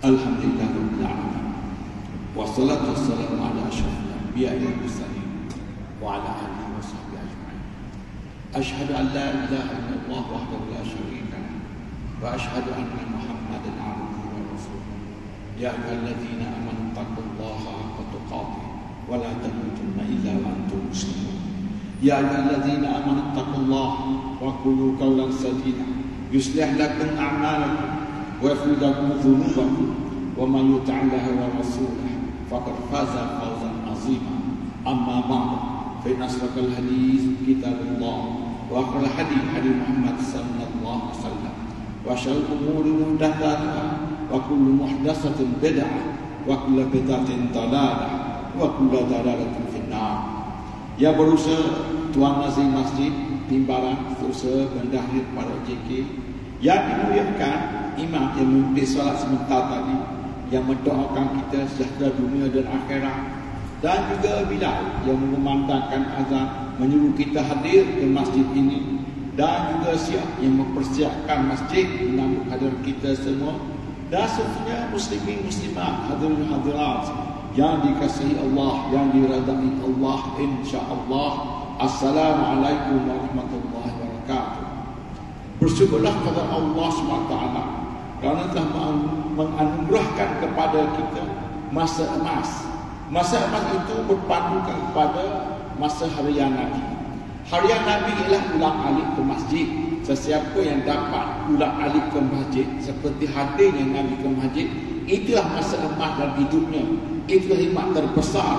Alhamdulillah rabbil alamin. Wassalatu wassalamu ala asyrafil anbiya'i wal mursalin wa ala alihi wa sahbihi ajma'in. Asyhadu an la ilaha illallah wahdahu la syarika lahu wa asyhadu anna Muhammadan 'abduhu wa rasuluh. Ya ayyuhalladzina amanu taqullaha haqqa tuqatih wa la tamutunna illa wa antum muslimun. Ya ayyuhalladzina amanu taqullaha wa qulu qawlan sadida yuslih lakum a'malakum wa yaghfir lakum dhunubakum wa man yuti'illaha wa rasulahu faqad faza fawzan 'azima. Amma ba'du, fa inna asdaqal hadits kitabullah wa akhlal hadi hadi Muhammad sallallahu alaihi wasallam wa syarrul umuri muhdatsatuha wa kullu muhdatsatin bid'ah wa kullu bid'atin dalalah wa kullu dalalatin finnar. Ya berusaha Tuan Nazim Masjid Timbalan, Usaha Bendahir para JK yang dimuliakan, imam yang memimpin solat sebentar tadi, yang mendoakan kita sejahtera dunia dan akhirat, dan juga Bilal yang mengumandangkan azan, menyuruh kita hadir ke masjid ini, dan juga Siap yang mempersiapkan masjid menyambut hadirat kita semua, dan seterusnya muslimin muslimat, hadirin hadirat yang dikasihi Allah, yang diridai Allah, insya-Allah. Assalamualaikum warahmatullahi wabarakatuh. Bersyukurlah kepada Allah SWT kerana telah menganugerahkan kepada kita masa emas. Masa emas itu berpandukan kepada masa harian Nabi. Harian Nabi ialah ulang alik ke masjid. Sesiapa yang dapat ulang alik ke masjid seperti hadirnya Nabi ke masjid, itulah masa emas dalam hidupnya. Itulah hikmat terbesar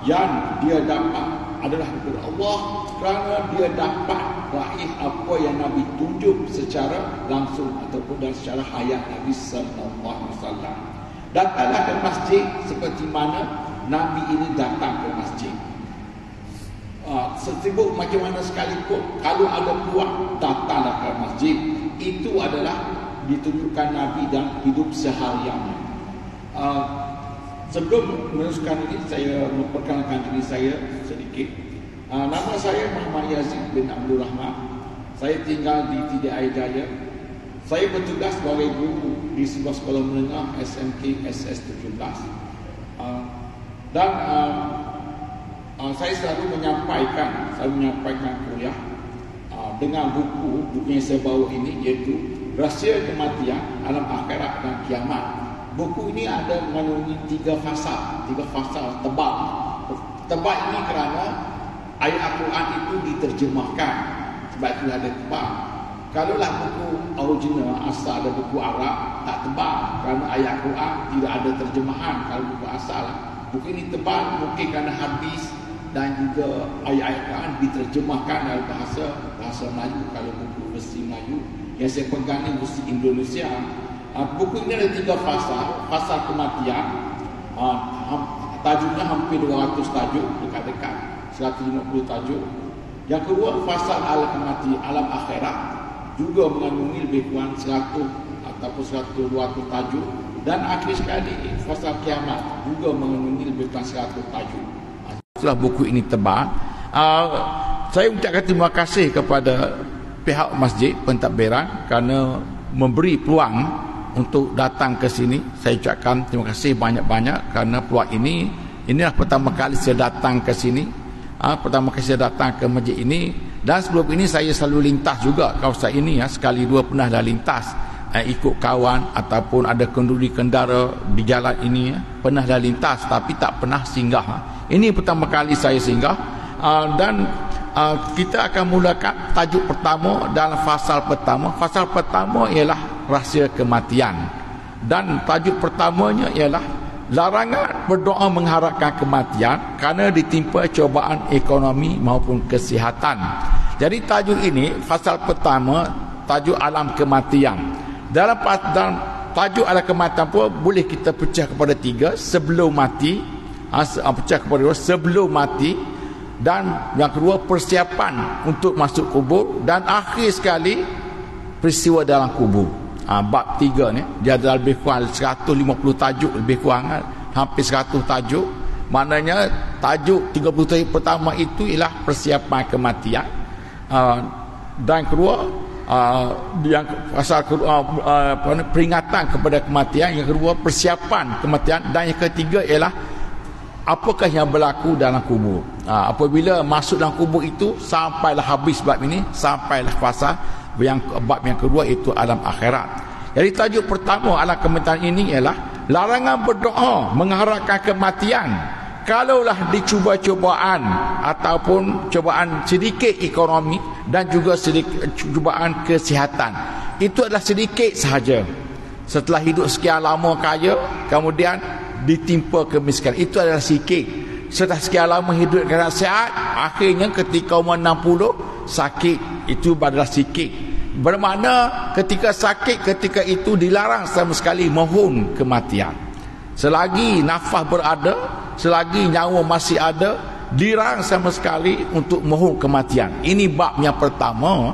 yang dia dapat adalah kepada Allah, kerana dia dapat raih apa yang Nabi tunjuk secara langsung ataupun dan secara hayat Nabi sallallahu alaihi wasallam. Datanglah ke masjid seperti mana Nabi ini datang ke masjid. Sesibuk macam mana sekalipun, kalau ada peluang, datanglah ke masjid. Itu adalah ditunjukkan Nabi dan hidup sehariannya. Sebelum meneruskan ini, saya memperkenalkan diri saya sedikit. Nama saya Muhammad Yazid bin Abdul Rahman. Saya tinggal di TDI Jaya. Saya bertugas sebagai guru di sebuah sekolah menengah SMK SS17. Dan saya selalu menyampaikan kuliah dengan buku yang saya bawa ini, iaitu Rahsia Kematian, Alam Akhirat dan Kiamat. Buku ini ada mengandungi 3 fasal tebal. Tebal ini kerana ayat Al-Quran itu diterjemahkan, sebab itu ada tebal. Kalaulah buku original asal ada buku Arab, tak tebal kerana ayat Al-Quran tidak ada terjemahan. Kalau buku asal, buku ini tebal mungkin kerana hadis dan juga ayat-ayat Al-Quran diterjemahkan dalam bahasa Melayu. Kalau buku versi Melayu yang saya pegang ini versi Indonesia. Buku ini ada 3 fasal. Fasal kematian, tajuknya hampir 200 tajuk, dekat-dekat 150 tajuk. Yang kedua, fasal alam akhirat, juga mengandungi lebih kurang 100 ataupun 200 tajuk. Dan akhir sekali, fasal kiamat, juga mengandungi lebih kurang 100 tajuk. Setelah buku ini tebal, saya ucapkan terima kasih kepada pihak masjid pentadbiran kerana memberi peluang untuk datang ke sini. Saya ucapkan terima kasih banyak-banyak kerana peluang inilah pertama kali saya datang ke sini. Pertama kali saya datang ke masjid ini, dan sebelum ini saya selalu lintas juga kawasan ini, sekali dua pernah dah lintas, ikut kawan ataupun ada kenduri kendara di jalan ini, pernah dah lintas tapi tak pernah singgah. Ini pertama kali saya singgah, dan kita akan mulakan tajuk pertama dalam fasal pertama. Fasal pertama ialah rahsia kematian, dan tajuk pertamanya ialah larangan berdoa mengharapkan kematian kerana ditimpa cubaan ekonomi maupun kesihatan. Jadi tajuk ini, fasal pertama, tajuk alam kematian. Dalam tajuk alam kematian pun boleh kita pecah kepada 3: sebelum mati, pecah kepada 2, sebelum mati, dan yang kedua persiapan untuk masuk kubur, dan akhir sekali peristiwa dalam kubur. Bab 3 ni dia ada lebih kurang 150 tajuk, lebih kurang hampir 100 tajuk. Maknanya tajuk 30 tajuk pertama itu ialah persiapan kematian, dan kedua yang pasal peringatan kepada kematian, yang kedua persiapan kematian, dan yang ketiga ialah apakah yang berlaku dalam kubur. Apabila masuk dalam kubur itu, sampailah habis bab ini, sampailah pasal bab yang kedua, itu alam akhirat. Jadi tajuk pertama alam kematian ini ialah larangan berdoa mengharapkan kematian kalaulah dicuba cubaan ataupun cubaan sedikit ekonomi dan juga sedikit cubaan kesihatan. Itu adalah sedikit sahaja. Setelah hidup sekian lama kaya, kemudian ditimpa kemiskinan, itu adalah sikit. Setelah sekian lama hidup dengan sihat, akhirnya ketika umur 60 sakit, itu adalah sikit. Bermakna ketika sakit, ketika itu dilarang sama sekali mohon kematian. Selagi nafas berada, selagi nyawa masih ada, dilarang sama sekali untuk mohon kematian. Ini bab yang pertama.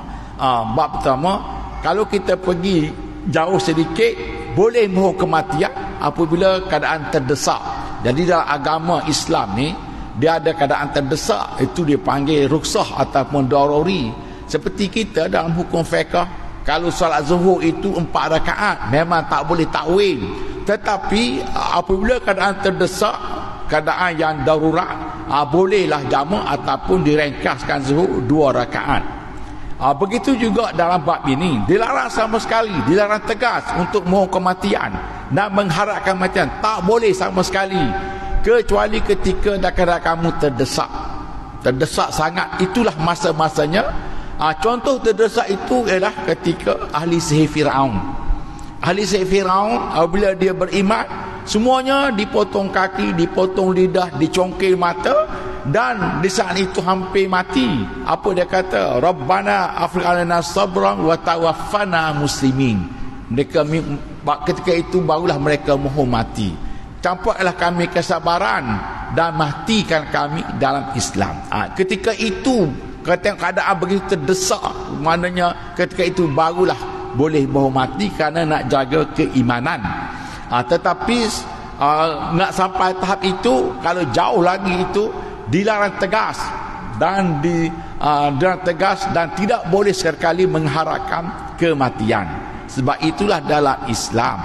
Bab pertama, kalau kita pergi jauh sedikit, boleh mohon kematian apabila keadaan terdesak. Jadi dalam agama Islam ni, dia ada keadaan terdesak, itu dipanggil rukhsah ataupun daruri. Seperti kita dalam hukum fiqh, kalau solat zuhur itu 4 rakaat, memang tak boleh takwil. Tetapi apabila keadaan terdesak, keadaan yang darurat, bolehlah jamak ataupun diringkaskan zuhur 2 rakaat. Begitu juga dalam bab ini, dilarang sama sekali, dilarang tegas untuk mohon kematian dan mengharapkan kematian. Tak boleh sama sekali, kecuali ketika keadaan kamu terdesak sangat. Itulah masa-masanya. Contoh terdesak itu ialah ketika ahli sihir Firaun. Ahli sihir Firaun, apabila dia beriman, semuanya dipotong kaki, dipotong lidah, dicongkel mata, dan di saat itu hampir mati. Apa dia kata? Rabbana afrigh 'alaina sabran wa tawaffana muslimin. Mereka ketika itu barulah mereka mohon mati. Campaklah kami kesabaran dan matikan kami dalam Islam. Ketika itu keadaan begitu terdesak, maknanya ketika itu barulah boleh mohon mati kerana nak jaga keimanan. Tetapi nak sampai tahap itu, kalau jauh lagi itu dilarang tegas dan dan tidak boleh sekali mengharapkan kematian. Sebab itulah dalam Islam,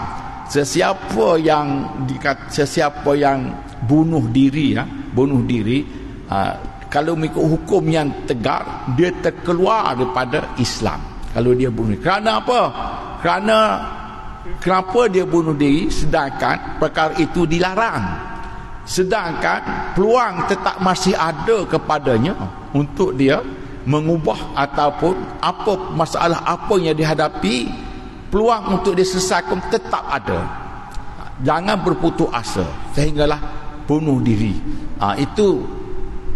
sesiapa yang bunuh diri, kalau mengikut hukum yang tegar, dia terkeluar daripada Islam. Kalau dia bunuh, kerana apa? Kenapa dia bunuh diri sedangkan perkara itu dilarang, sedangkan peluang tetap masih ada kepadanya untuk dia mengubah ataupun apa masalah apa yang dihadapi, peluang untuk dia selesaikan tetap ada. Jangan berputus asa sehinggalah bunuh diri. Itu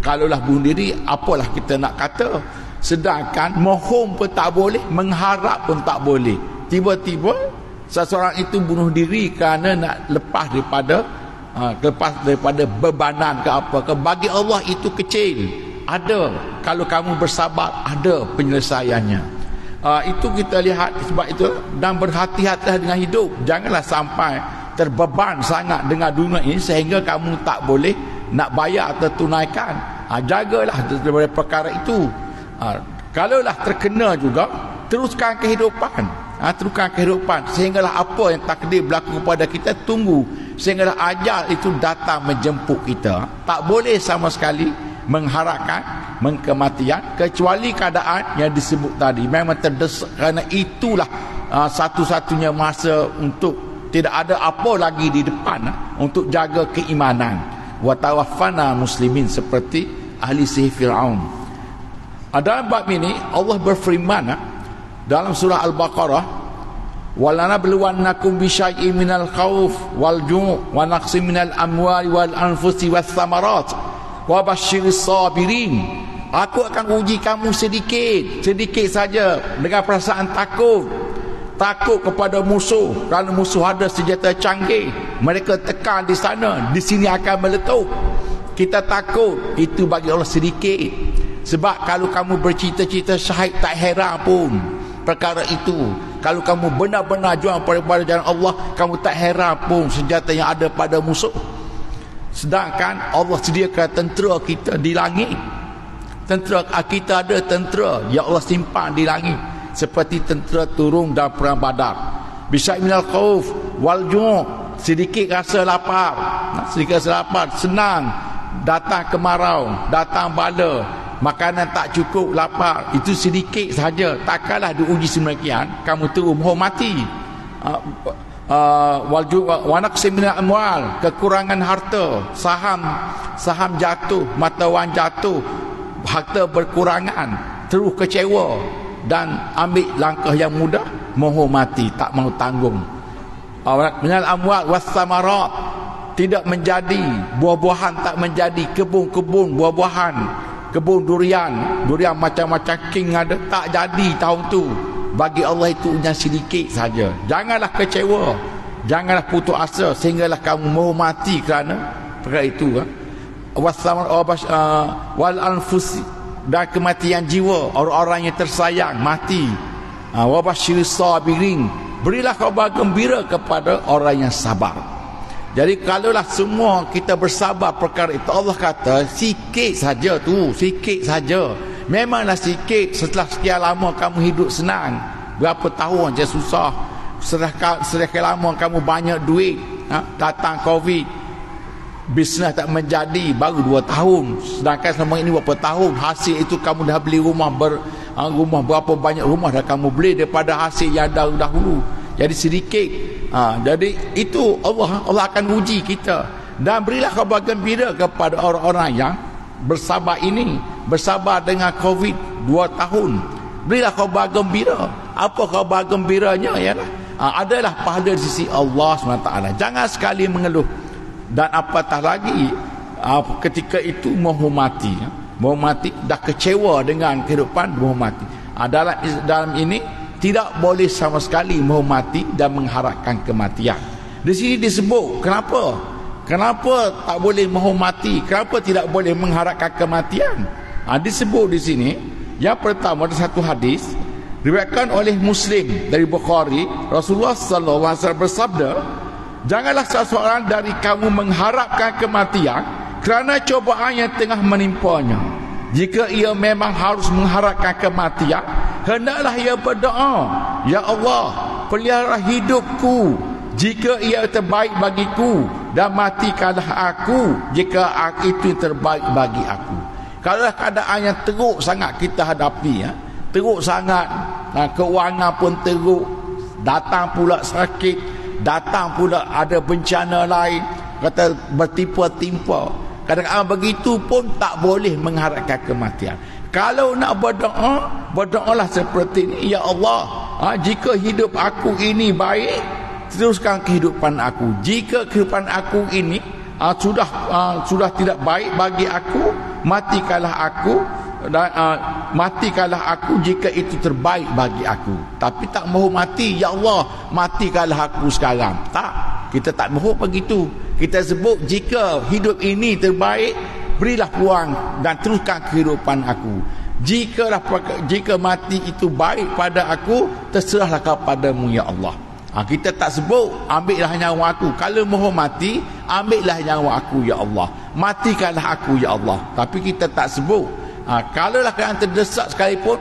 kalaulah bunuh diri, apalah kita nak kata. Sedangkan mohon pun tak boleh, mengharap pun tak boleh. Tiba-tiba seseorang itu bunuh diri kerana nak lepas daripada bebanan ke apa ke. Bagi Allah itu kecil. Ada, kalau kamu bersabar, ada penyelesaiannya. Itu kita lihat. Sebab itu, dan berhati-hatilah dengan hidup. Janganlah sampai terbeban sangat dengan dunia ini sehingga kamu tak boleh nak bayar atau tunaikan. Jagalah daripada perkara itu. Kalaulah terkena juga, teruskan kehidupan. Teruskan kehidupan sehinggalah apa yang takdir berlaku kepada kita, tunggu sehinggalah ajal itu datang menjemput kita. Tak boleh sama sekali mengharapkan kematian kecuali keadaan yang disebut tadi memang terdesak, kerana itulah satu-satunya masa untuk tidak ada apa lagi di depan untuk jaga keimanan. Wa tawaffana muslimin, seperti ahli sihir Firaun. Dalam bab ini Allah berfirman dalam surah Al-Baqarah, walanabluwannakum bisyai'in minal khauf wal ju' wa naqsin minal amwali wal anfusi was samarat wa basyiris sabirin. Aku akan uji kamu sedikit saja dengan perasaan takut kepada musuh, kerana musuh ada senjata canggih, mereka tekan di sana, di sini akan meletup. Kita takut, itu bagi Allah sedikit. Sebab kalau kamu bercita-cita syahid, tak heran pun perkara itu. Kalau kamu benar-benar jual pada jalan Allah, kamu tak heran pun senjata yang ada pada musuh. Sedangkan Allah sediakan tentera kita di langit. Tentera kita ada tentera yang Allah simpan di langit. seperti tentera turun dalam perang Badar. Bisa minal khauf wal ju', sedikit rasa lapar, senang datang kemarau, datang bala, makanan tak cukup, lapar, itu sedikit saja. Takkanlah diuji semakian kamu terus menghormati wa naqsim minal amwal, kekurangan harta, saham jatuh, mata wang jatuh, harta berkurangan, terus kecewa dan ambil langkah yang mudah, menghormati, tak mau tanggung. Minal amwal was samarat, tidak menjadi buah-buahan, tak menjadi kebun-kebun buah-buahan, kebun durian macam-macam king ada, tak jadi tahun tu. Bagi Allah itu hanya sedikit saja. Janganlah kecewa, janganlah putus asa, sehinggalah kamu menghormati kerana perkara itu. Wal anfus, dan kematian jiwa, orang-orang yang tersayang mati. Wabashiris sabirin, berilah khabar gembira kepada orang yang sabar. Jadi kalaulah semua kita bersabar perkara itu, Allah kata sikit saja tu, sikit saja. Memanglah sikit, setelah sekian lama kamu hidup senang, berapa tahun je susah, sekian lama kamu banyak duit, datang Covid, bisnes tak menjadi, baru 2 tahun. Sedangkan selama ini berapa tahun, hasil itu kamu dah beli rumah, rumah berapa banyak rumah dah kamu beli daripada hasil yang dahulu. Jadi sedikit. Jadi itu Allah akan uji kita. Dan berilah khabar gembira kepada orang-orang yang bersabar ini, bersabar dengan Covid 2 tahun. Berilah khabar gembira. Apa khabar gembiranya? Adalah pahala di sisi Allah SWT. Jangan sekali mengeluh. Dan apatah lagi ketika itu menghormati, dah kecewa dengan kehidupan, menghormati. Dalam ini tidak boleh sama sekali menghormati dan mengharapkan kematian. Di sini disebut kenapa tak boleh menghormati, kenapa tidak boleh mengharapkan kematian. Disebut di sini, yang pertama ada satu hadis diriwayatkan oleh Muslim dari Bukhari, Rasulullah sallallahu alaihi wasallam bersabda, janganlah seseorang dari kamu mengharapkan kematian kerana cobaan yang tengah menimpanya. Jika ia memang harus mengharapkan kematian, hendaklah ia berdoa, ya Allah, pelihara hidupku jika ia terbaik bagiku, dan matikanlah aku jika itu terbaik bagi aku. Kalau keadaan yang teruk sangat kita hadapi, teruk sangat, keuangan pun teruk, datang pula sakit, datang pula ada bencana lain, kata bertimpa-timpa. Kadang-kadang begitu pun tak boleh mengharapkan kematian. Kalau nak berdoa, berdoalah seperti ini, ya Allah, jika hidup aku ini baik, teruskan kehidupan aku. Jika kehidupan aku ini sudah tidak baik bagi aku, matikanlah aku, dan matikanlah aku jika itu terbaik bagi aku. Tapi tak mahu mati, ya Allah, matikanlah aku sekarang. Tak, kita tak mahu begitu. Kita sebut jika hidup ini terbaik, berilah peluang dan teruskan kehidupan aku. Jika mati itu baik pada aku, terserahlah kepadamu, ya Allah. Kita tak sebut ambillah nyawa aku. Kalau mahu mati, ambillah nyawa aku, ya Allah, matikanlah aku, ya Allah. Tapi kita tak sebut. Kalaulah kalian terdesak sekalipun,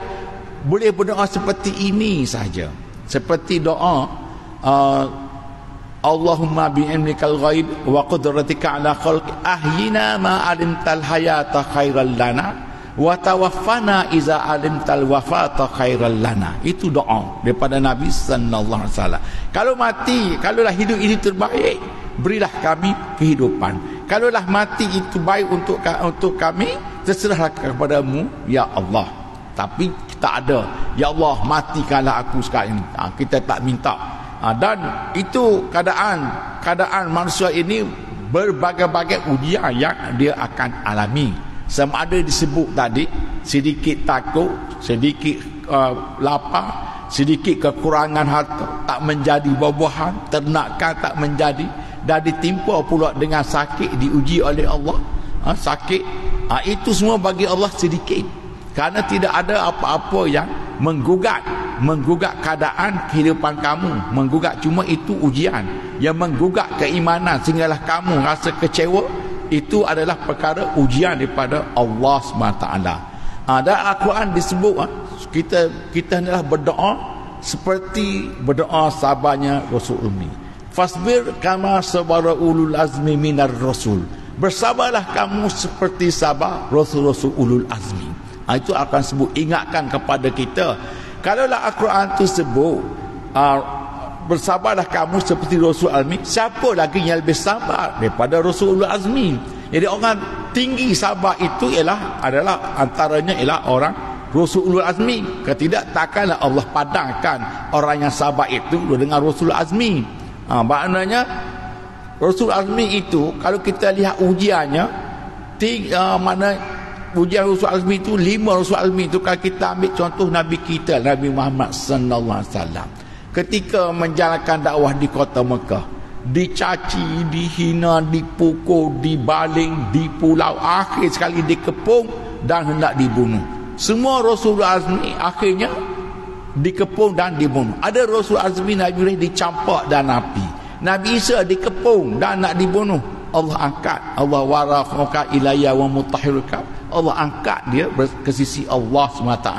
boleh berdoa seperti ini saja. Seperti doa Allahumma bi'ilmikal ghaib wa qudratika ala khalqi ahyina ma alimtal hayata khairal lana wa tawaffana iza alimtal wafata khairal lana. Itu doa daripada Nabi sallallahu alaihi wasallam. Kalau mati, kalaulah hidup ini terbaik, berilah kami kehidupan. Kalaulah mati itu baik untuk kami, terserahlah kepadamu, ya Allah. Tapi tak ada, ya Allah, matikanlah aku sekarang. Kita tak minta. Dan itu keadaan manusia ini berbagai-bagai ujian yang dia akan alami. Sama ada disebut tadi, sedikit takut, sedikit lapar, sedikit kekurangan harta, tak menjadi buah-buahan, ternakan tak menjadi, dan ditimpa pula dengan sakit, diuji oleh Allah, sakit. Itu semua bagi Allah sedikit, kerana tidak ada apa-apa yang menggugat keadaan kehidupan kamu. Menggugat cuma itu ujian. Yang menggugat keimanan sehinggalah kamu rasa kecewa, itu adalah perkara ujian daripada Allah SWT. Dan Al-Quran disebut, kita adalah berdoa seperti berdoa sabarnya Rasul Ummi. Fasbir kama sabara ulul azmi minar rasul. Bersabarlah kamu seperti sabar Rasul-Rasul ulul azmi. Itu akan sebut, ingatkan kepada kita. Kalaulah Al-Quran itu sebut bersabarlah kamu seperti Rasul Azmi, siapa lagi yang lebih sabar daripada Rasul Azmi? Jadi orang tinggi sabar itu adalah antaranya ialah orang Rasul Azmi. Ketidak, takkanlah Allah padangkan orang yang sabar itu dengan Rasul Azmi. Maknanya Rasul Azmi itu, kalau kita lihat ujiannya, mana ujian Rasul Azmi itu, 5 Rasul Azmi itu, kalau kita ambil contoh Nabi kita, Nabi Muhammad sallallahu alaihi wasallam, ketika menjalankan dakwah di kota Mekah, dicaci, dihina, dipukul, dibaling, dipulau, akhir sekali dikepung dan hendak dibunuh. Semua Rasul Azmi akhirnya dikepung dan dibunuh. Ada Rasul Azmi Nabi Ibrahim dicampak dan api, Nabi Isa dikepung dan nak dibunuh. Allah angkat, Allah warafaka ilayya wa mutahhiruka, Allah angkat dia ke sisi Allah SWT.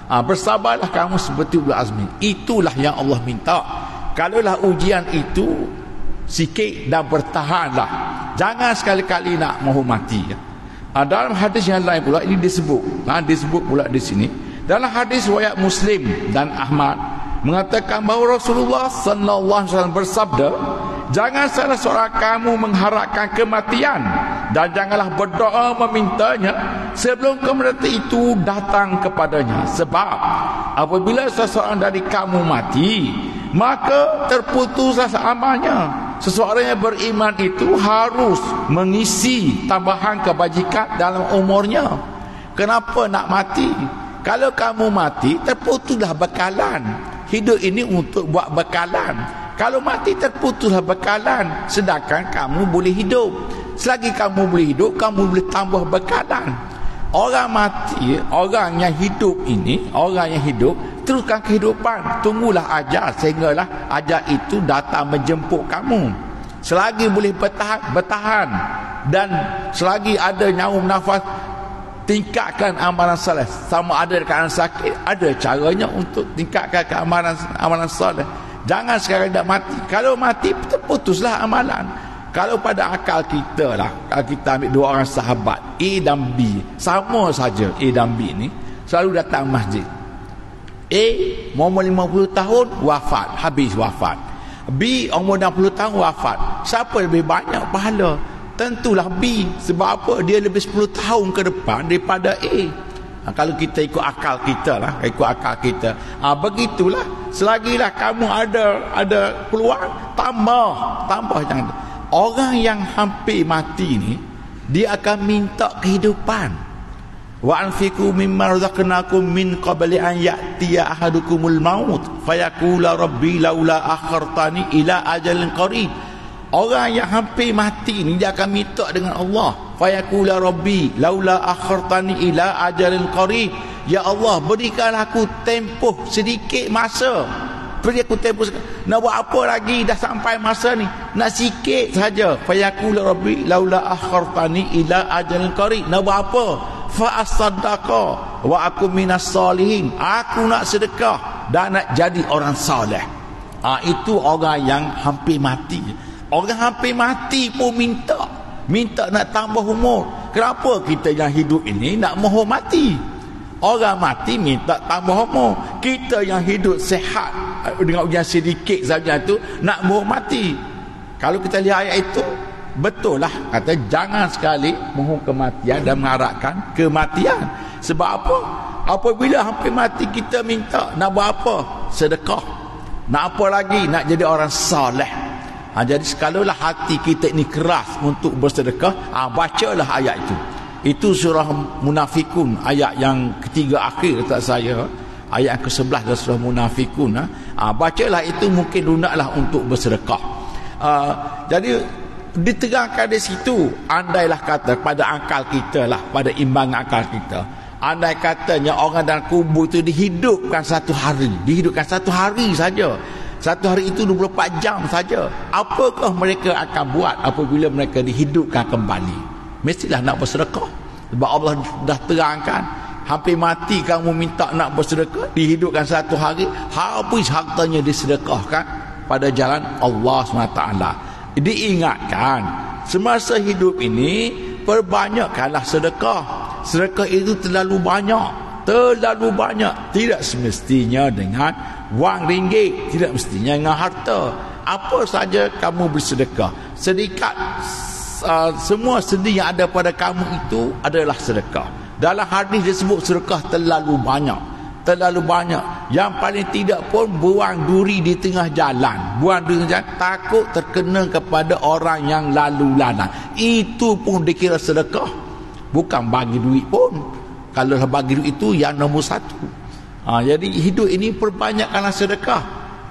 Bersabarlah kamu seperti ulul azmi. Itulah yang Allah minta. Kalaulah ujian itu sikit dan bertahanlah, jangan sekali-kali nak mahu mati. Dalam hadis yang lain pula ini disebut pula di sini, dalam hadis riwayat Muslim dan Ahmad, mengatakan bahawa Rasulullah sallallahu alaihi wasallam bersabda, jangan salah seorang kamu mengharapkan kematian dan janganlah berdoa memintanya sebelum kematian itu datang kepadanya. Sebab apabila seseorang dari kamu mati, maka terputuslah amalnya. Seseorang yang beriman itu harus mengisi tambahan kebajikan dalam umurnya. Kenapa nak mati? Kalau kamu mati, terputuslah bekalan. Hidup ini untuk buat bekalan. Kalau mati, terputuslah bekalan. Sedangkan kamu boleh hidup. Selagi kamu boleh hidup, kamu boleh tambah bekalan. Orang mati, orang yang hidup ini, orang yang hidup, teruskan kehidupan. Tunggulah ajal, sehinggalah ajal itu datang menjemput kamu. Selagi boleh bertahan. Dan selagi ada nyawa nafas, tingkatkan amalan saleh. Sama ada keadaan sakit, ada caranya untuk tingkatkan amalan saleh. Jangan sekarang dah mati. Kalau mati, terputuslah amalan. Kalau pada akal kita lah, kalau kita ambil 2 orang sahabat, A dan B, sama saja A dan B ni, selalu datang masjid. A umur 50 tahun wafat, habis wafat. B umur 60 tahun wafat. Siapa lebih banyak pahala? Tentulah B. Sebab apa? Dia lebih 10 tahun ke depan daripada A. Kalau kita ikut akal kita lah, begitulah. Selagilah kamu ada peluang, tambah jangan. Orang yang hampir mati ni, dia akan minta kehidupan. Wa anfiqu mimma razaqnakum min qabli an ya'tiya ahadukumul maut fayaqula rabbi laula akhartani ila ajalin qarib. Orang yang hampir mati ni, dia akan minta dengan Allah, fayaqula rabbi laula akhartani ila ajalin qarib. Ya Allah, berikanlah aku tempoh sedikit masa. Beri aku tempoh sedikit. Nak buat apa lagi? Dah sampai masa ni, nak sikit saja. Fayaqula rabbi laula akhartani ila ajalin qarib. Nak buat apa? Fa asaddaqa wa aku minas salihin. Aku nak sedekah dan nak jadi orang soleh. Itu orang yang hampir mati. Orang hampir mati pun minta nak tambah umur. Kenapa kita yang hidup ini nak mahu mati? Orang mati minta tambah umur. Kita yang hidup sehat dengan ujian sedikit saja tu nak mahu mati. Kalau kita lihat ayat itu, betul lah, kata jangan sekali mohon kematian dan mengharapkan kematian. Sebab apa? Apabila hampir mati, kita minta nak buat apa? Sedekah. Nak apa lagi? Nak jadi orang soleh. Jadi sekalulah hati kita ini keras untuk bersedekah, bacalah ayat itu. Itu surah Munafikun, ayat yang ketiga akhir letak saya, ayat yang ke-11 dari surah Munafikun. Bacalah itu, mungkin lunaklah untuk bersedekah. Jadi diterangkan di situ, andailah kata pada akal kita lah, pada imbangan akal kita, andai katanya orang dalam kubur itu dihidupkan satu hari saja, satu hari itu 24 jam saja, apakah mereka akan buat apabila mereka dihidupkan kembali? Mestilah nak bersedekah. Sebab Allah dah terangkan, hampir mati kamu minta nak bersedekah, dihidupkan satu hari, habis hartanya disedekahkan pada jalan Allah SWT. Diingatkan, semasa hidup ini perbanyakkanlah sedekah. Sedekah itu terlalu banyak, tidak semestinya dengan wang ringgit, tidak mestinya dengan harta. Apa saja kamu bersedekah, sedikit semua sendi yang ada pada kamu itu adalah sedekah. Dalam hadis disebut sedekah terlalu banyak. Yang paling tidak pun buang duri di tengah jalan. Takut terkena kepada orang yang lalu lalang. Itu pun dikira sedekah. Bukan bagi duit pun. Kalau bagi duit itu yang nombor satu. Jadi hidup ini perbanyakkanlah sedekah.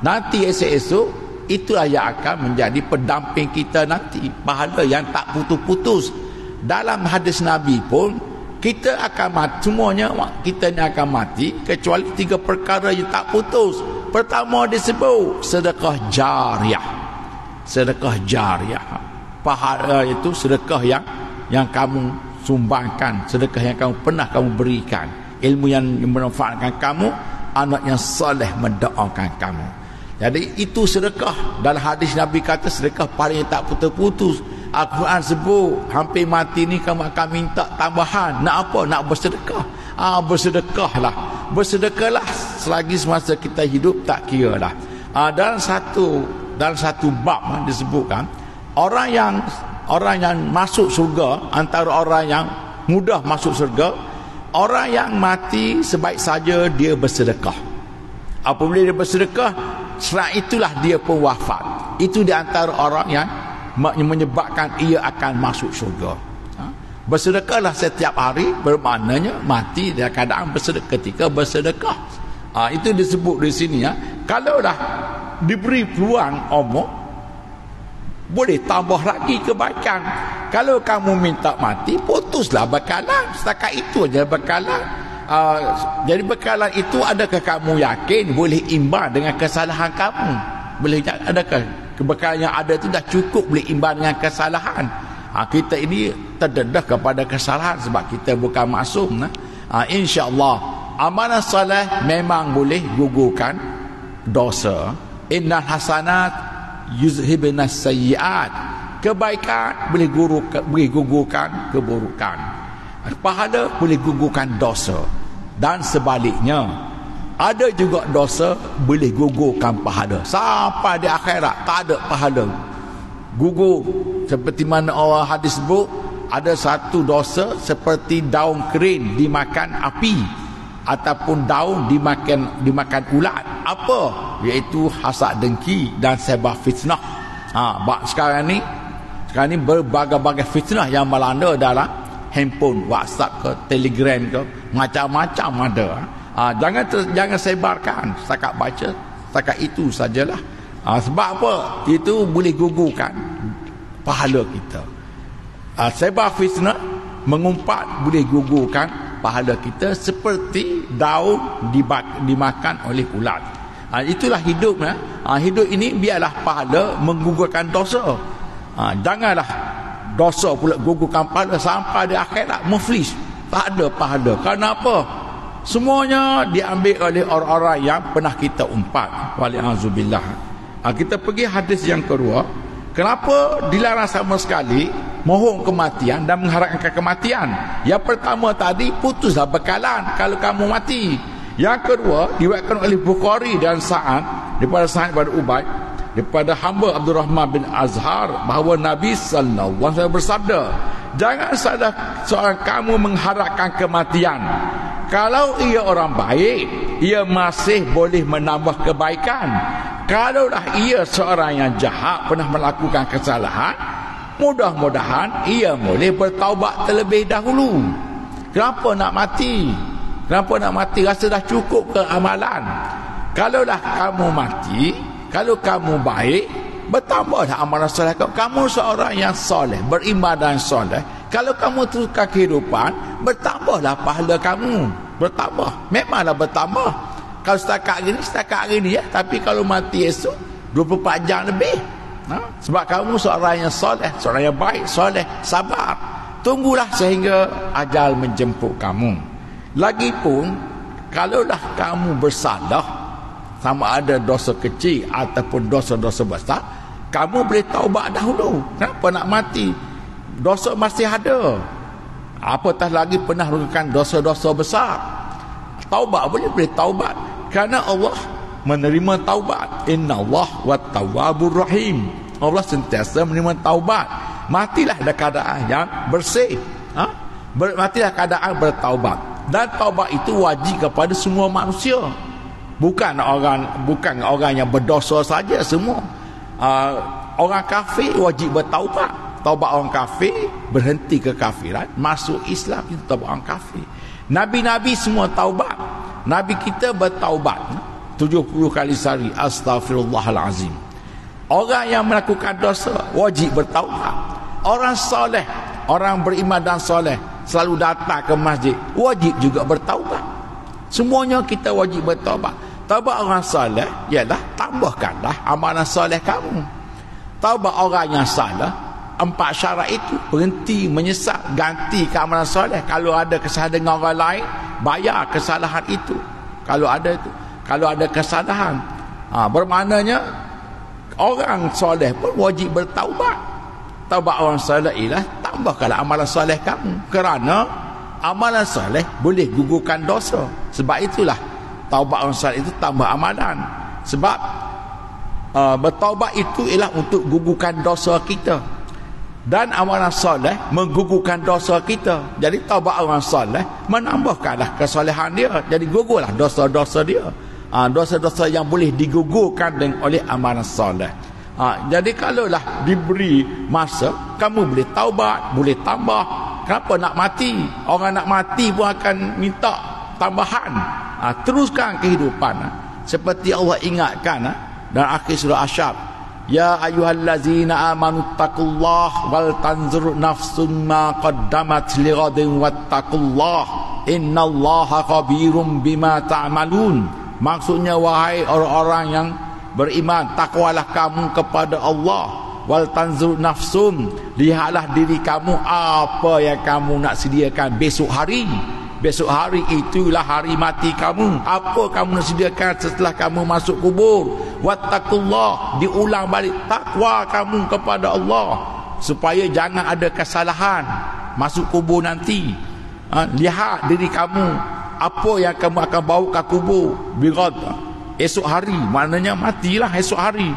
Nanti esok-esok itulah yang akan menjadi pendamping kita nanti. Pahala yang tak putus-putus. Dalam hadis Nabi pun, kita akan mati, semuanya kita ni akan mati kecuali 3 perkara yang tak putus. Pertama disebut sedekah jariah. Sedekah jariah, pahala itu sedekah yang kamu sumbangkan, sedekah yang pernah kamu berikan, ilmu yang memanfaatkan kamu, anak yang soleh mendoakan kamu. Jadi itu sedekah. Dalam hadis Nabi kata sedekah paling tak putus-putus. Al-Quran sebut hampir mati ni kamu akan minta tambahan. Nak apa? Nak bersedekah. Bersedekahlah selagi semasa kita hidup, tak kira lah. Dalam satu bab disebutkan orang yang masuk surga, antara orang yang mudah masuk surga, orang yang mati sebaik saja dia bersedekah. Apabila dia bersedekah, setelah itulah dia pun wafat. Itu di antara orang yang menyebabkan ia akan masuk syurga. Bersedekahlah setiap hari, bermaknanya mati dalam keadaan bersedekah, ketika bersedekah. Itu disebut di sini. Kalau dah diberi peluang umur, boleh tambah lagi kebaikan. Kalau kamu minta mati, putuslah bekalan. Setakat itu aja bekalan. Jadi bekalan itu, adakah kamu yakin boleh imbang dengan kesalahan kamu? Boleh, adakah kebekalan yang ada itu dah cukup boleh imbang dengan kesalahan? Kita ini terdedah kepada kesalahan sebab kita bukan maksum. InsyaAllah amalan soleh memang boleh gugurkan dosa. Innal hasanat yuzhibnas sayyiat. Kebaikan boleh gugurkan keburukan. Pahala boleh gugurkan dosa. Dan sebaliknya, ada juga dosa boleh gugurkan pahala. Sampai di akhirat tak ada pahala, gugur. Seperti mana orang hadis sebut, ada satu dosa seperti daun kering dimakan api, ataupun daun dimakan ulat. Apa? Iaitu hasad dengki dan sebar fitnah. Sekarang ni berbagai-bagai fitnah yang melanda dalam handphone, WhatsApp ke, Telegram ke, macam-macam ada. Jangan sebarkan, setakat baca, setakat itu sajalah. Sebab apa? Itu boleh gugurkan pahala kita. Sebar fitnah, mengumpat, boleh gugurkan pahala kita seperti daun dimakan oleh ulat. Itulah hidup. Hidup ini biarlah pahala menggugurkan dosa. Janganlah dosa pula gugurkan pahala sampai di akhirat muflis, tak ada pahala. Kenapa? Semuanya diambil oleh orang-orang yang pernah kita umpat. Wali'azubillah. Kita pergi hadis yang kedua. Kenapa dilarang sama sekali mohon kematian dan mengharapkan kematian? Yang pertama tadi, putuslah bekalan kalau kamu mati. Yang kedua, diriwayatkan oleh Bukhari dan Sa'ad daripada Sa'ad bin Ubay, daripada hamba Abdurrahman bin Azhar, bahawa Nabi sallallahu alaihi wasallam bersabda, jangan salah seorang kamu mengharapkan kematian. Kalau ia orang baik, ia masih boleh menambah kebaikan. Kalaulah ia seorang yang jahat, pernah melakukan kesalahan, mudah-mudahan ia boleh bertaubat terlebih dahulu. Kenapa nak mati? Rasa dah cukup ke amalan? Kalaulah kamu mati, kalau kamu baik, bertambahlah amalan soleh. Kamu seorang yang soleh, beriman dan soleh, kalau kamu teruskan kehidupan, bertambahlah pahala kamu. Bertambah, memanglah bertambah. Kalau setakat hari ni ya. Tapi kalau mati esok, 24 jam lebih. Sebab kamu seorang yang soleh, seorang yang baik, soleh, sabar. Tunggulah sehingga ajal menjemput kamu. Lagipun kalaulah kamu bersalah, sama ada dosa kecil ataupun dosa-dosa besar, kamu boleh taubat dahulu. Kenapa nak mati? Dosa masih ada. Apatah lagi pernah melakukan dosa-dosa besar. Taubat boleh taubat. Kerana Allah menerima taubat. Innallah wat-tawwabur rahim. Allah sentiasa menerima taubat. Matilah dalam keadaan yang bersih. Matilah keadaan bertaubat. Dan taubat itu wajib kepada semua manusia. Bukan orang yang berdosa saja semua. Orang kafir wajib bertaubat. Taubat orang kafir, berhenti kekafiran, masuk Islam, itu taubat orang kafir. Nabi-nabi semua taubat. Nabi kita bertaubat 70 kali sehari, astaghfirullahalazim. Orang yang melakukan dosa wajib bertaubat. Orang soleh, orang beriman dan soleh selalu datang ke masjid, wajib juga bertaubat. Semuanya kita wajib bertaubat. Taubat orang soleh ialah tambahkanlah amalan soleh kamu. Taubat orang yang salah, 4 syarat itu: berhenti menyesal, ganti ke amalan soleh. Kalau ada kesalahan dengan orang lain, bayar kesalahan itu. Kalau ada kesalahan, bermaknanya orang soleh pun wajib bertaubat. Taubat orang soleh ialah tambahkanlah amalan soleh kamu, kerana amalan soleh boleh gugurkan dosa. Sebab itulah taubat orang soleh itu tambah amalan. Sebab bertaubat itu ialah untuk gugurkan dosa kita, dan amalan soleh menggugurkan dosa kita. Jadi taubat orang soleh menambahkanlah kesolehan dia. Jadi gugurlah dosa-dosa dia. Dosa-dosa yang boleh digugurkan oleh amalan soleh. Jadi kalaulah diberi masa, kamu boleh taubat, boleh tambah. Kenapa nak mati? Orang nak mati pun akan minta tambahan. Teruskan kehidupan. Seperti Allah ingatkan dalam akhir surah Asyab, ya ayyuhallazina amanu taqullaha wal tanzur nafsum ma qaddamat lighadin wattaqullah innallaha khabirum bima ta'malun. Maksudnya, wahai orang-orang yang beriman, takwalah kamu kepada Allah. Wal tanzur nafsum, lihatlah diri kamu apa yang kamu nak sediakan besok hari. Besok hari itulah hari mati kamu. Apa kamu nak sediakan setelah kamu masuk kubur? Wattaqullah, diulang balik takwa kamu kepada Allah, supaya jangan ada kesalahan masuk kubur nanti. Lihat diri kamu, apa yang kamu akan bawa ke kubur birad esok hari, maknanya matilah esok hari.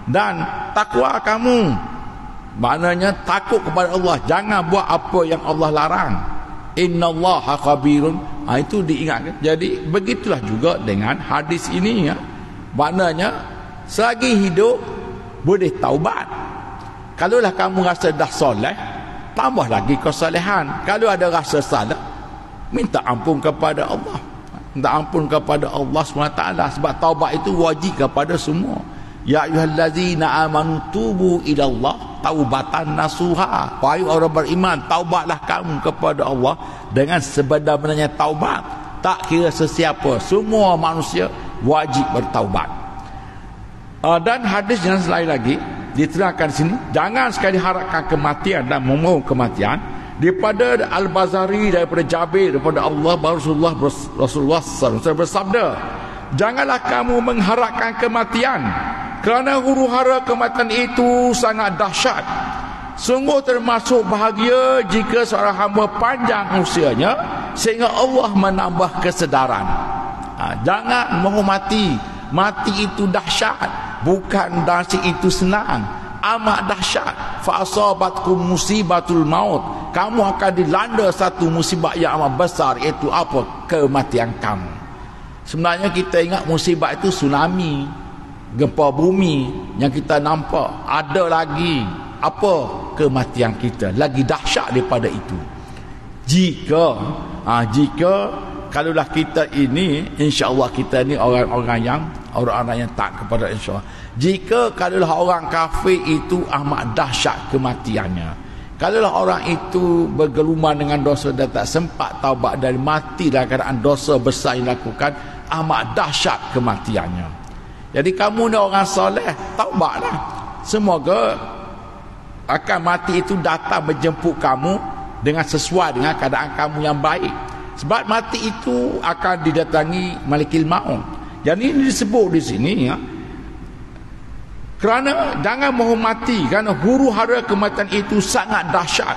Dan takwa kamu, maknanya takut kepada Allah, jangan buat apa yang Allah larang. Innallaha khabirun, itu diingatkan. Jadi begitulah juga dengan hadis ini ya. Maknanya selagi hidup boleh taubat. Kalaulah kamu rasa dah soleh, tambah lagi kesolehan. Kalau ada rasa salah, minta ampun kepada Allah. Minta ampun kepada Allah SWT. Sebab taubat itu wajib kepada semua. Ya ayyuhallazina amanu tubu ilallah taubatan nasuha. Wahai orang beriman, taubatlah kamu kepada Allah dengan sebenar-benarnya taubat. Tak kira sesiapa, semua manusia wajib bertaubat. Dan hadis yang lain lagi diterangkan sini, jangan sekali harapkan kematian dan memohon kematian. Daripada Al-Bazari, daripada Jabir, daripada Allah, Rasulullah SAW bersabda, janganlah kamu mengharapkan kematian, kerana huru-hara kematian itu sangat dahsyat. Sungguh termasuk bahagia jika seorang hamba panjang usianya sehingga Allah menambah kesedaran. Jangan mahu mati. Mati itu dahsyat, bukan dahsyat itu senang, amat dahsyat. Fa asabatkum musibatul maut, kamu akan dilanda satu musibah yang amat besar, iaitu apa? Kematian kamu. Sebenarnya kita ingat musibah itu tsunami, gempa bumi yang kita nampak. Ada lagi apa? Kematian kita lagi dahsyat daripada itu. Jika kalaulah kita ini, insya-Allah kita ni orang-orang yang tak kepada insya-Allah. Jika kalaulah orang kafir itu amat dahsyat kematiannya. Kalaulah orang itu bergeluman dengan dosa dan tak sempat taubat dari mati dalam keadaan dosa besar yang lakukan, amat dahsyat kematiannya. Jadi kamu ni orang soleh, taubatlah. Semoga akan mati itu datang menjemput kamu dengan sesuai dengan keadaan kamu yang baik. Sebab mati itu akan didatangi Malikil Maut. Jadi ini disebut di sini ya. Kerana jangan mahu mati, kerana huru hara kematian itu sangat dahsyat.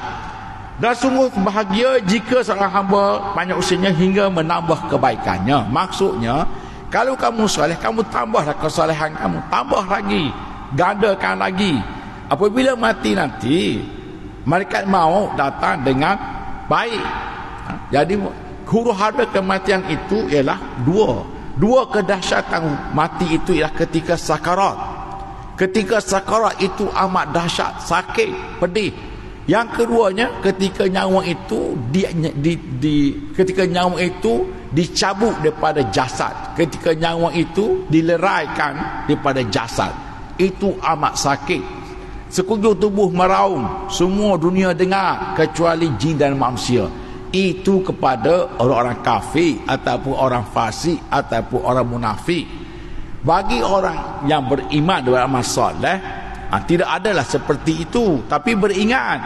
Dan sungguh bahagia jika seorang hamba banyak usianya hingga menambah kebaikannya. Maksudnya, kalau kamu soleh, kamu tambahlah kesalehan kamu, tambah lagi, gandakan lagi. Apabila mati nanti, malaikat maut datang dengan baik. Jadi huru hara kematian itu ialah dua kedahsyatan mati itu ialah ketika sakarat. Ketika sakarat itu amat dahsyat, sakit, pedih. Yang keduanya ketika nyawa itu ketika nyawa itu dicabut daripada jasad, ketika nyawa itu dileraikan daripada jasad, itu amat sakit. Sekujur tubuh meraung, semua dunia dengar kecuali jin dan manusia. Itu kepada orang-orang kafir ataupun orang fasik ataupun orang munafik. Bagi orang yang beriman dengan amal soleh, tidak adalah seperti itu. Tapi beringat,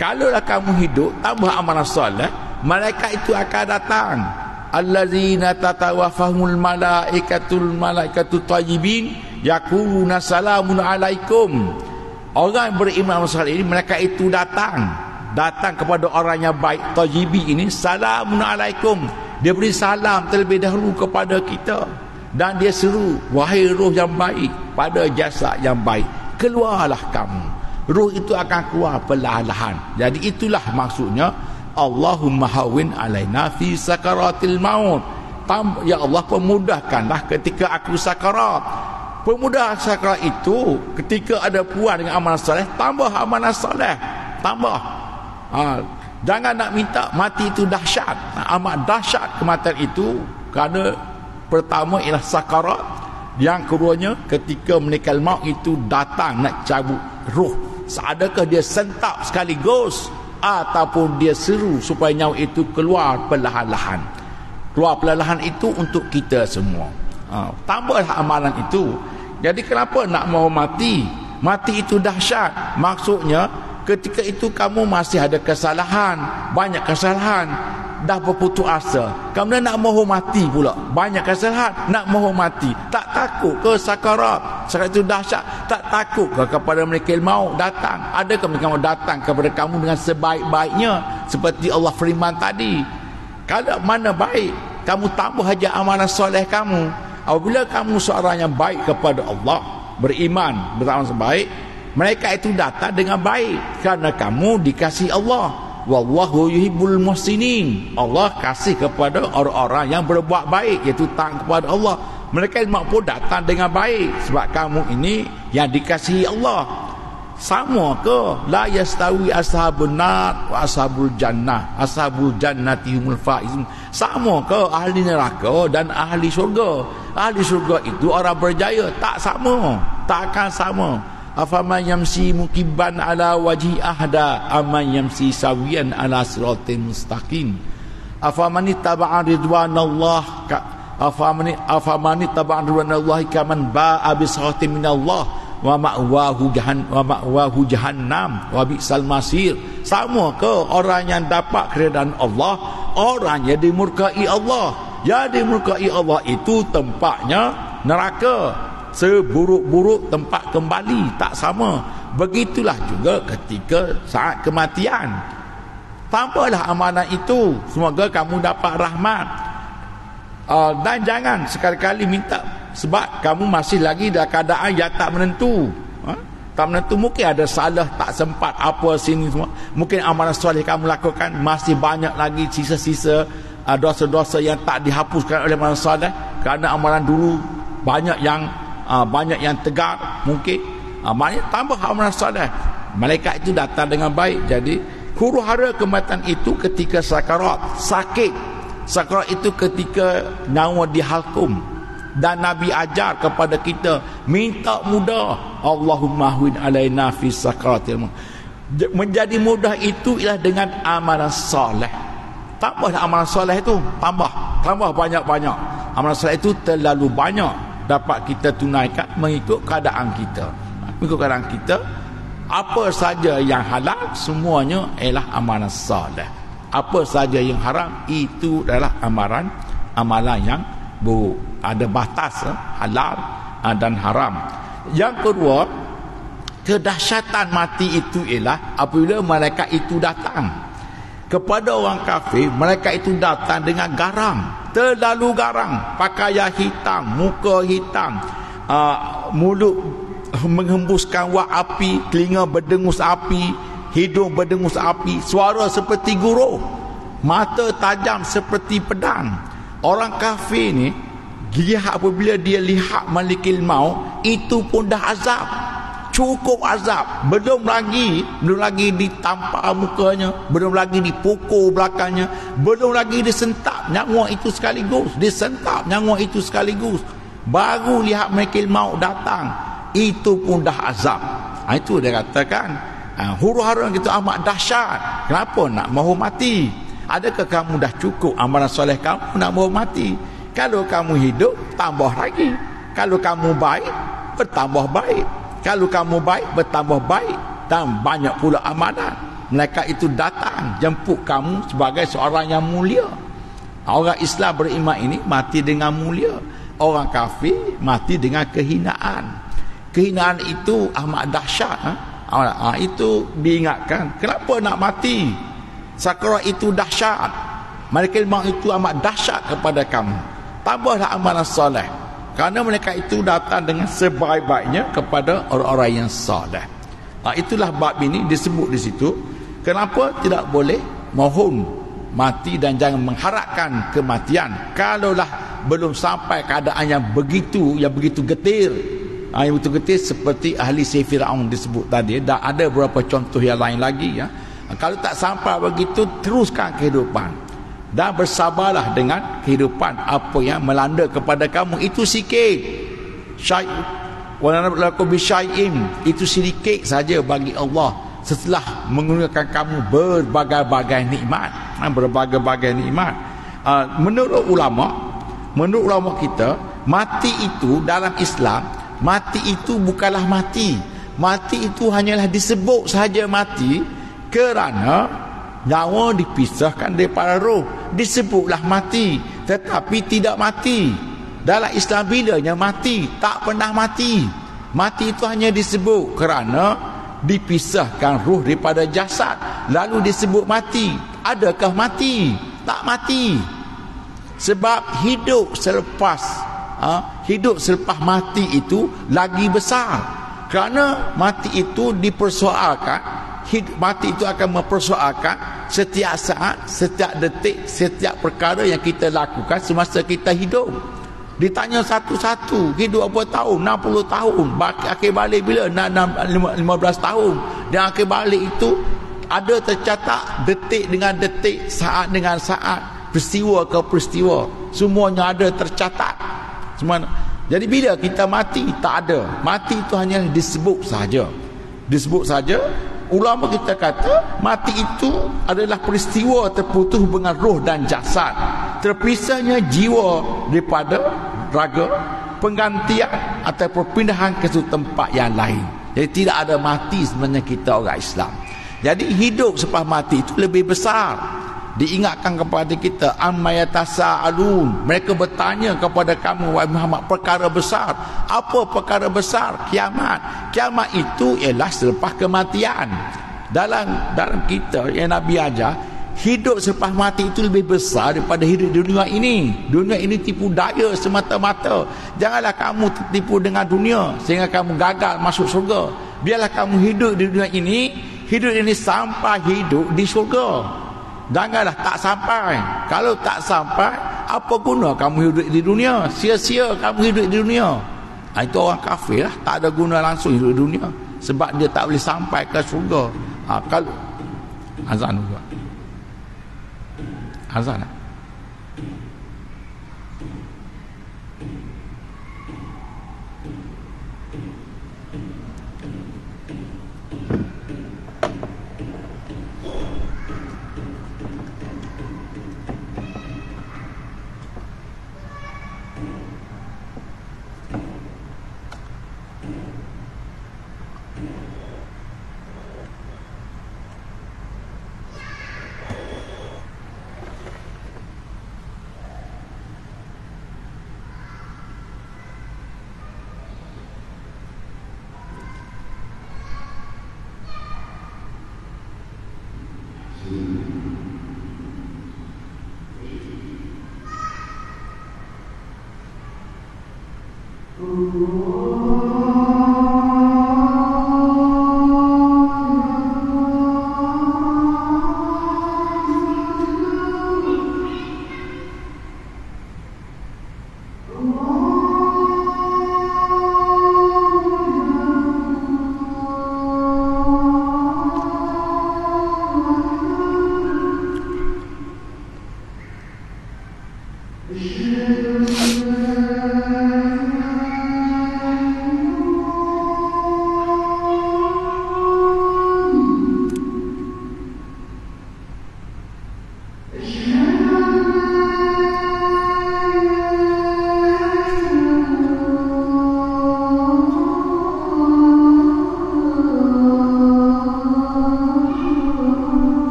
kalaulah kamu hidup tambah amalan soleh, malaikat itu akan datang. Allazina tatawafahumul malaikatu tayyibin yaquluna salamun alaikum. Orang yang beriman amal soleh ini, malaikat itu datang kepada orang yang baik tayyibi ini, salamun alaikum. Dia beri salam terlebih dahulu kepada kita. Dan dia seru, wahai roh yang baik pada jasad yang baik, keluarlah kamu. Roh itu akan keluar perlahan-lahan. Jadi itulah maksudnya, Allahumma hawwin alaina fi sakaratil maut. Ya Allah, pemudahkanlah ketika aku sakarat. Pemudahan sakarat itu ketika ada puan dengan amalan soleh, tambah amalan soleh, tambah. Jangan nak minta mati itu dahsyat. Amat dahsyat kematian itu, kerana pertama ialah sakarat, yang keduanya ketika malaikat maut itu datang nak cabut roh. Adakah dia sentak sekaligus ataupun dia seru supaya nyawa itu keluar perlahan-lahan. Keluar perlahan-lahan itu untuk kita semua. Tambahlah amalan itu. Jadi kenapa nak mahu mati? Mati itu dahsyat. Maksudnya ketika itu kamu masih ada kesalahan, banyak kesalahan, dah berputus asa, kemudian nak mahu mati pula, banyak kesalahan, nak mahu mati, tak takut ke sakarat? Sakarat itu dahsyat, tak takut ke kepada malaikat maut datang? Adakah malaikat maut datang kepada kamu dengan sebaik-baiknya seperti Allah firman tadi? Kalau mana baik, kamu tambah saja amalan soleh kamu. Apabila kamu seorang yang baik kepada Allah, beriman, beramal sebaik, mereka itu datang dengan baik kerana kamu dikasihi Allah. Wallahu yuhibbul muhsinin. Allah kasih kepada orang-orang yang berbuat baik, iaitu taat kepada Allah. Mereka pun datang dengan baik sebab kamu ini yang dikasihi Allah. Sama ke? La yastawi ashabun nar wa ashabul jannah. Ashabul jannati humul faizun. Sama ke ahli neraka dan ahli syurga? Ahli syurga itu orang berjaya. Tak sama, tak akan sama. Afaman yamsi mukiban ala wajhi ahda amman yamsi sawiyan ala siratil mustaqim. Afaman ittaba'a ridwanallah afaman ittaba'a ridwanallah kaman ba'a bisratin minallah wa ma'wahu jahannam wa bi'sal masir. Sama ke orang yang dapat keridaan Allah, orang yang dimurkai Allah? Yang dimurkai Allah itu tempatnya neraka, seburuk-buruk tempat kembali, tak sama. Begitulah juga ketika saat kematian. Tambahlah amalan itu, semoga kamu dapat rahmat. Dan jangan sekali-kali minta, sebab kamu masih lagi dalam keadaan yang tak menentu. Tak menentu, mungkin ada salah, tak sempat apa sini semua. Mungkin amalan soleh kamu lakukan masih banyak lagi sisa-sisa dosa-dosa yang tak dihapuskan oleh amalan soleh, kerana amalan dulu banyak yang tegar. Mungkin tambah amalan soleh, malaikat itu datang dengan baik. Jadi huru hara kematian itu ketika sakarat, sakit. Sakarat itu ketika nyawa dihalkum. Dan Nabi ajar kepada kita minta mudah. Allahumma hwin alaina fi sakaratil maut. Menjadi mudah itu ialah dengan amalan soleh. Tambahlah amalan soleh itu, tambah banyak-banyak. Amalan soleh itu terlalu banyak dapat kita tunaikan mengikut keadaan kita. Mengikut keadaan kita, apa saja yang halal semuanya ialah amalan soleh. Apa saja yang haram itu adalah amalan yang buruk, ada batas halal dan haram. Yang kedua, kedahsyatan mati itu ialah apabila malaikat itu datang kepada orang kafir. Malaikat itu datang dengan garang, terlalu garang, pakaian hitam, muka hitam, mulut menghembuskan wak api, telinga berdengus api, hidung berdengus api, suara seperti guruh, mata tajam seperti pedang. Orang kafir ni lihat, apabila dia lihat malikil maut, itu pun dah azab, cukup azab. Belum lagi ditampar mukanya, belum lagi dipukul belakangnya, belum lagi disentap nyawa itu sekaligus, baru lihat malikil maut datang, itu pun dah azab. Itu dia katakan huru-hara kita amat dahsyat. Kenapa nak mahu mati? Adakah kamu dah cukup amalan soleh kamu nak mahu mati? Kalau kamu hidup, tambah lagi. Kalau kamu baik, bertambah baik. Kalau kamu baik, bertambah baik. Dan banyak pula amalan. Mereka itu datang jemput kamu sebagai seorang yang mulia. Orang Islam beriman ini mati dengan mulia. Orang kafir mati dengan kehinaan. Kehinaan itu amat dahsyat. Itu diingatkan. Kenapa nak mati? Sakarat itu dahsyat. Malaikat maut itu amat dahsyat kepada kamu. Tambahlah amalan soleh, kerana mereka itu datang dengan sebaik-baiknya kepada orang-orang yang soleh. Itulah bab ini disebut di situ. Kenapa tidak boleh mohon mati dan jangan mengharapkan kematian kalaulah belum sampai keadaan yang begitu getir. Yang begitu getir seperti ahli Sihir Firaun disebut tadi, dan ada beberapa contoh yang lain lagi ya. Kalau tak sampai begitu, teruskan kehidupan dan bersabarlah dengan kehidupan apa yang melanda kepada kamu. Itu sikit. Itu sedikit saja bagi Allah setelah menggunakan kamu berbagai-bagai nikmat. Menurut ulama kita, mati itu dalam Islam, mati itu bukanlah mati. Mati itu hanyalah disebut sahaja mati kerana nyawa dipisahkan daripada roh, disebutlah mati, tetapi tidak mati. Dalam Islam bilanya mati, tak pernah mati. Mati itu hanya disebut kerana dipisahkan roh daripada jasad, lalu disebut mati. Adakah mati? Tak mati. Sebab hidup selepas mati itu lagi besar. Kerana mati itu dipersoalkan, mati itu akan mempersoalkan setiap saat, setiap detik, setiap perkara yang kita lakukan semasa kita hidup. Ditanya satu-satu, hidup berapa tahun? 60 tahun. Akhir balik bila? 15 tahun. Dan akhir balik itu ada tercatat detik dengan detik, saat dengan saat, peristiwa ke peristiwa, semuanya ada tercatat. Jadi bila kita mati, tak ada. Mati itu hanya disebut saja. Ulama kita kata mati itu adalah peristiwa terputus dengan roh dan jasad, terpisahnya jiwa daripada raga, penggantian atau perpindahan ke suatu tempat yang lain. Jadi tidak ada mati sebenarnya kita orang Islam. Jadi hidup selepas mati itu lebih besar. Diingatkan kepada kita, amma yatasaalun, mereka bertanya kepada kamu wahai Muhammad perkara besar. Apa perkara besar? Kiamat. Kiamat itu ialah selepas kematian. Dalam kita yang Nabi ajar, hidup selepas mati itu lebih besar daripada hidup di dunia ini. Dunia ini tipu daya semata-mata. Janganlah kamu tertipu dengan dunia sehingga kamu gagal masuk surga. Biarlah kamu hidup di dunia ini, hidup ini sampai hidup di surga. Janganlah tak sampai. Kalau tak sampai, apa guna kamu hidup di dunia? Sia-sia kamu hidup di dunia. Itu orang kafir lah, tak ada guna langsung hidup di dunia, sebab dia tak boleh sampai ke surga. Kalau azan juga, azan lah.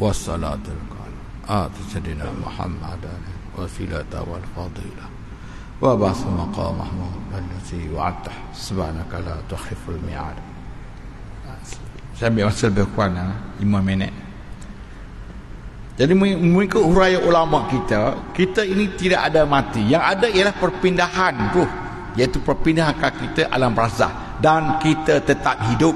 wassalatul qala sayyidina Muhammadan wasilata wal fadilah wa ba'su maqamahum allati wa'ata subhanaka la tukhiful mi'ad. Saya ambil masa lebih kurang 5 minit. Jadi mengikut huraian ulama kita ini tidak ada mati. Yang ada ialah perpindahan ruh, iaitu perpindahan kita alam barzah, dan kita tetap hidup,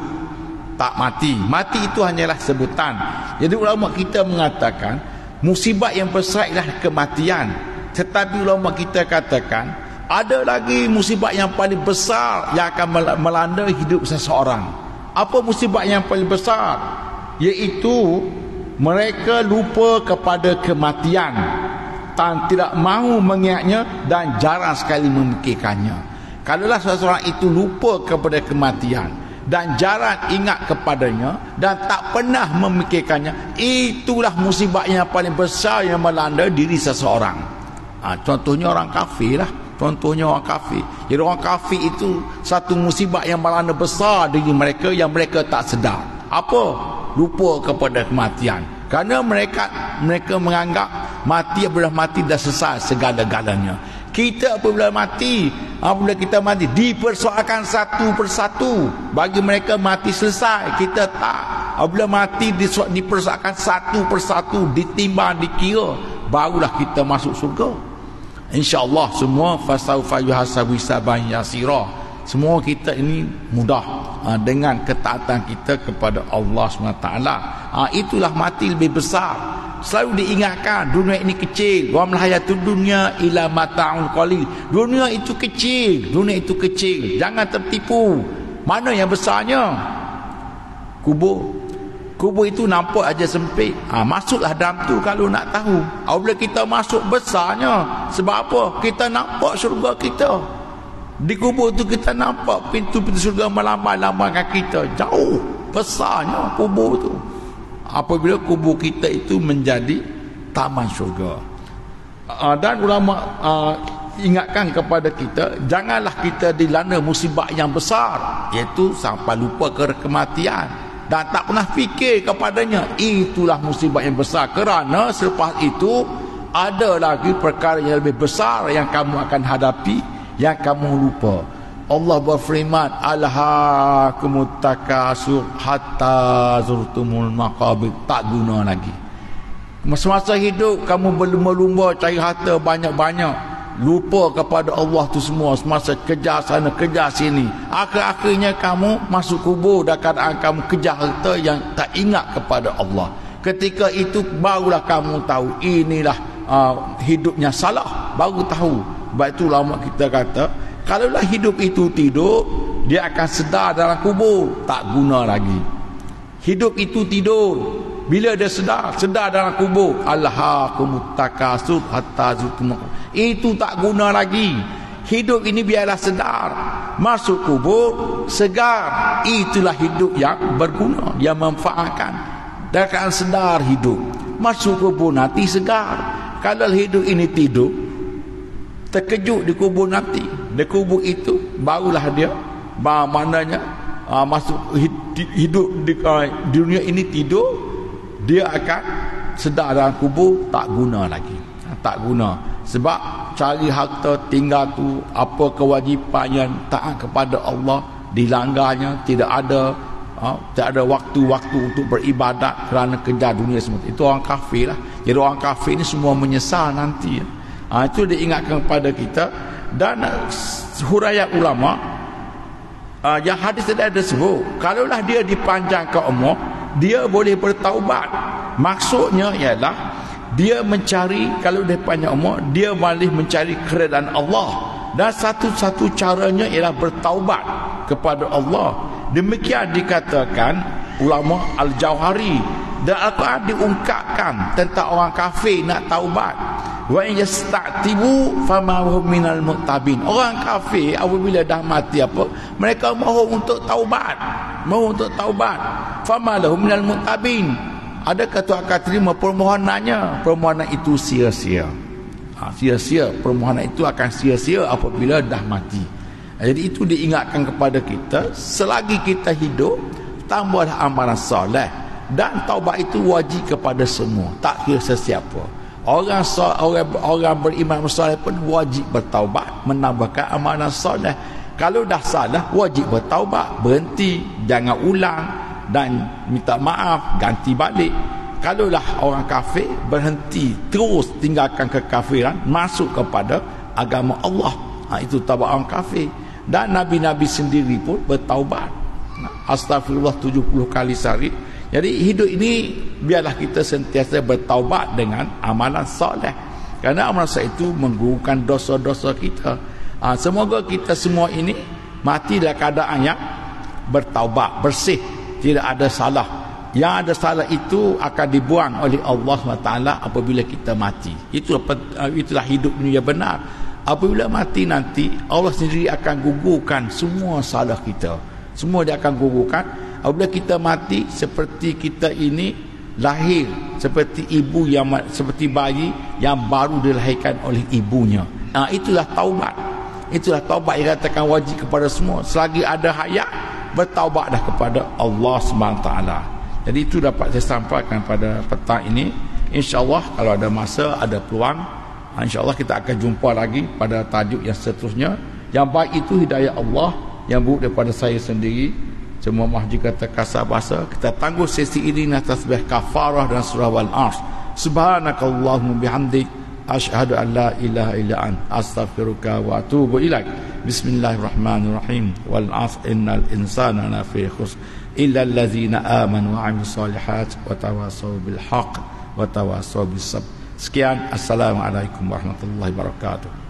tak mati. Mati itu hanyalah sebutan. Jadi ulama kita mengatakan musibah yang besar ialah kematian. Tetapi ulama kita katakan ada lagi musibah yang paling besar yang akan melanda hidup seseorang. Apa musibah yang paling besar? Iaitu mereka lupa kepada kematian dan tidak mahu mengingatnya dan jarang sekali memikirkannya. Kalaulah seseorang itu lupa kepada kematian dan jarang ingat kepadanya dan tak pernah memikirkannya, itulah musibah yang paling besar yang melanda diri seseorang. Contohnya orang kafir lah. Contohnya orang kafir. Jadi orang kafir itu satu musibah yang melanda besar diri mereka yang mereka tak sedar. Apa? Lupa kepada kematian. Kerana mereka menganggap mati apabila mati dah selesai segala-galanya. Kita apabila kita mati dipersoalkan satu persatu. Bagi mereka mati selesai, kita tak. Apabila mati dipersakan satu persatu, ditimbang, dikira, barulah kita masuk surga. InsyaAllah semua fasaufa yuhasabu hisaban yasira. Semua kita ini mudah dengan ketaatan kita kepada Allah SWT. Itulah mati lebih besar. Selalu diingatkan, dunia ini kecil. Wa mal hayatud dunya ila mata'un qalil. Dunia itu kecil, dunia itu kecil. Jangan tertipu. Mana yang besarnya? Kubur. Kubur itu nampak aja sempit. Masuklah dalam tu kalau nak tahu. Apabila kita masuk, besarnya. Sebab apa? Kita nampak syurga kita. Di kubur tu kita nampak pintu-pintu syurga melambai-lambaikan kita. Jauh besarnya kubur tu. Apabila kubur kita itu menjadi taman syurga. Dan ulama ingatkan kepada kita, janganlah kita dilanda musibah yang besar, iaitu sampai lupa ke kematian dan tak pernah fikir kepadanya. Itulah musibah yang besar, kerana selepas itu ada lagi perkara yang lebih besar yang kamu akan hadapi, yang kamu lupa. Allah berfirman, alhaakumut takasur hatta zurtumul maqabir. Tak guna lagi. Masa-masa hidup kamu berlumba-lumba cari harta banyak-banyak, lupa kepada Allah tu semua. Semasa kejar sana kejar sini, akhir-akhirnya kamu masuk kubur dan keadaan kamu kejar harta yang tak ingat kepada Allah. Ketika itu barulah kamu tahu inilah hidupnya salah. Baru tahu. Sebab itu ulama kita kata, kalaulah hidup itu tidur, dia akan sedar dalam kubur. Tak guna lagi. Hidup itu tidur, bila dia sedar dalam kubur, alhaakumut takasur hatta zurtumul maqabir. Itu tak guna lagi. Hidup ini biarlah sedar, masuk kubur segar. Itulah hidup yang berguna, yang manfaatkan. Dan akan sedar hidup, masuk kubur nanti segar. Kalau hidup ini tidur, terkejut di kubur nanti, di kubur itu barulah dia maknanya masuk hidup di dunia ini tidur, dia akan sedar dalam kubur. Tak guna lagi, tak guna. Sebab cari harta tinggal tu, apa kewajipan yang taat kepada Allah dilanggarnya, tidak ada waktu-waktu untuk beribadat kerana kejar dunia semua. Itu orang kafir lah. Jadi orang kafir ni semua menyesal nanti. Itu diingatkan kepada kita. Dan huraian ulama, yang hadis tadi ada sebut, kalaulah dia dipanjangkan umur, dia boleh bertaubat. Maksudnya ialah dia mencari, kalau dia panjang umur, dia boleh mencari keredaan Allah. Dan satu-satu caranya ialah bertaubat kepada Allah. Demikian dikatakan ulama Al-Jauhari. Dan Al-Quran diungkapkan tentang orang kafir nak taubat. Wa in yasta'tibu fama hum minal mu'tabin. Orang kafir apabila dah mati mereka mahu untuk taubat. Fama lahum minal mu'tabin. Adakah Tuhan akan terima permohonannya? Permohonan itu sia-sia. Sia-sia. Permohonan itu akan sia-sia apabila dah mati. Jadi itu diingatkan kepada kita, selagi kita hidup, tambahlah amalan soleh. Dan taubat itu wajib kepada semua, tak kira sesiapa. Orang beriman soleh pun wajib bertaubat, menambahkan amalan soleh. Kalau dah salah, wajib bertaubat, berhenti, jangan ulang, dan minta maaf, ganti balik. Kalaulah orang kafir, berhenti, terus tinggalkan kekafiran, masuk kepada agama Allah. Itu taubat orang kafir. Dan Nabi-Nabi sendiri pun bertaubat, astagfirullah 70 kali sehari. Jadi hidup ini biarlah kita sentiasa bertaubat dengan amalan soleh, kerana amalan soleh itu menggugurkan dosa-dosa kita. Semoga kita semua ini mati dalam keadaan yang bertaubat, bersih, tidak ada salah. Yang ada salah itu akan dibuang oleh Allah SWT apabila kita mati. Itulah hidup dunia benar. Apabila mati nanti, Allah sendiri akan gugurkan semua salah kita. Semua dia akan gugurkan. Apabila kita mati, seperti kita ini lahir seperti ibu yang, seperti bayi yang baru dilahirkan oleh ibunya. Itulah taubat. Itulah taubat yang katakan wajib kepada semua. Selagi ada hayat, bertaubatlah kepada Allah SWT. Jadi itu dapat saya sampaikan pada petang ini. InsyaAllah kalau ada masa, ada peluang, InsyaAllah kita akan jumpa lagi pada tajuk yang seterusnya. Yang baik itu hidayah Allah, yang buruk daripada saya sendiri Cuma mah jika terkasar bahasa, kita tangguh sesi ini dengan tasbih kafarah dan surah Wal-Asr. Subhanakallahumma bihamdik, asyhadu an la ilaha illa anta, astaghfiruka wa atubu ilaik. Bismillahirrahmanirrahim. Wal-'asr innal insana lafi khusr illa allazina amanu wa 'amilus solihat wa tawassaw bil haqq wa tawassaw bis sabr. Sekian, assalamualaikum warahmatullahi wabarakatuh.